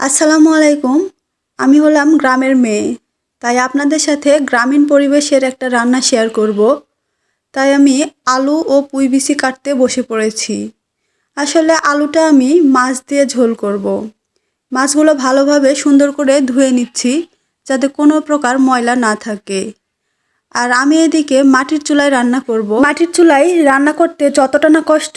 আসসালামু আলাইকুম। আমি হলাম গ্রামের মেয়ে, তাই আপনাদের সাথে গ্রামীণ পরিবেশের একটা রান্না শেয়ার করব। তাই আমি আলু ও পুঁই বিচি কাটতে বসে পড়েছি। আসলে আলুটা আমি মাছ দিয়ে ঝোল করব। মাছগুলো ভালোভাবে সুন্দর করে ধুয়ে নিচ্ছি, যাতে কোনো প্রকার ময়লা না থাকে। আর আমি এদিকে মাটির চুলায় রান্না করব। মাটির চুলায় রান্না করতে যতটা না কষ্ট,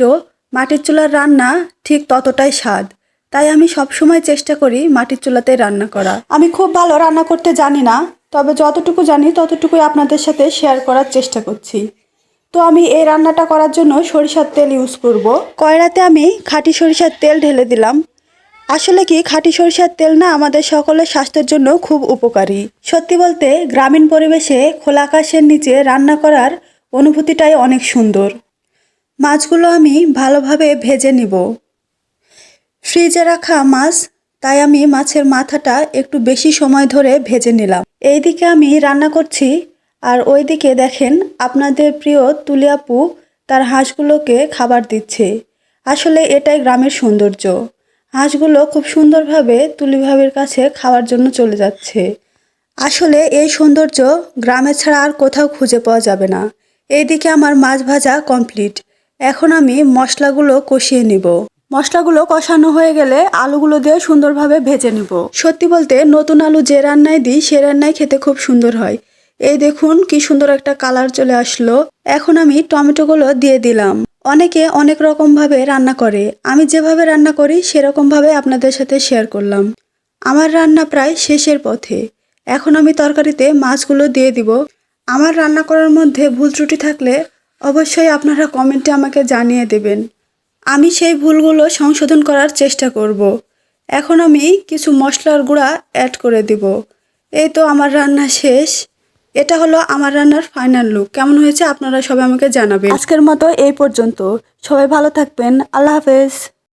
মাটির চুলার রান্না ঠিক ততটাই স্বাদ। তাই আমি সবসময় চেষ্টা করি মাটির চুলাতে রান্না করা। আমি খুব ভালো রান্না করতে জানি না, তবে যতটুকু জানি ততটুকুই আপনাদের সাথে শেয়ার করার চেষ্টা করছি। তো আমি এই রান্নাটা করার জন্য সরিষার তেল ইউজ করব। কড়াইতে আমি খাঁটি সরিষার তেল ঢেলে দিলাম। আসলে কি, খাঁটি সরিষার তেল না আমাদের সকলের স্বাস্থ্যের জন্য খুব উপকারী। সত্যি বলতে গ্রামীণ পরিবেশে খোলা আকাশের নিচে রান্না করার অনুভূতিটাই অনেক সুন্দর। মাছগুলো আমি ভালোভাবে ভেজে নিব। ফ্রিজে রাখা মাছ, তাই আমি মাছের মাথাটা একটু বেশি সময় ধরে ভেজে নিলাম। এইদিকে আমি রান্না করছি, আর ওইদিকে দেখেন আপনাদের প্রিয় তুলি আপু তার হাঁসগুলোকে খাবার দিচ্ছে। আসলে এটাই গ্রামের সৌন্দর্য। হাঁসগুলো খুব সুন্দরভাবে তুলি ভাবির কাছে খাওয়ার জন্য চলে যাচ্ছে। আসলে এই সৌন্দর্য গ্রামে ছাড়া আর কোথাও খুঁজে পাওয়া যাবে না। এইদিকে আমার মাছ ভাজা কমপ্লিট। এখন আমি মশলাগুলো কষিয়ে নিব। মশলাগুলো কষানো হয়ে গেলে আলুগুলো দিয়ে সুন্দরভাবে ভেজে নিব। সত্যি বলতে নতুন আলু যে রান্নায় দিই সে রান্নায় খেতে খুব সুন্দর হয়। এই দেখুন কি সুন্দর একটা কালার চলে আসলো। এখন আমি টমেটোগুলো দিয়ে দিলাম। অনেকে অনেক রকমভাবে রান্না করে, আমি যেভাবে রান্না করি সেরকমভাবে আপনাদের সাথে শেয়ার করলাম। আমার রান্না প্রায় শেষের পথে। এখন আমি তরকারিতে মাছগুলো দিয়ে দিব। আমার রান্না করার মধ্যে ভুল ত্রুটি থাকলে অবশ্যই আপনারা কমেন্টে আমাকে জানিয়ে দেবেন। আমি সেই ভুলগুলো সংশোধন করার চেষ্টা করব। এখন আমি কিছু মশলার গুঁড়া অ্যাড করে দিব। এই তো আমার রান্না শেষ। এটা হলো আমার রান্নার ফাইনাল লুক। কেমন হয়েছে আপনারা সবাই আমাকে জানাবেন। আজকের মতো এই পর্যন্ত। সবাই ভালো থাকবেন। আল্লাহ হাফেজ।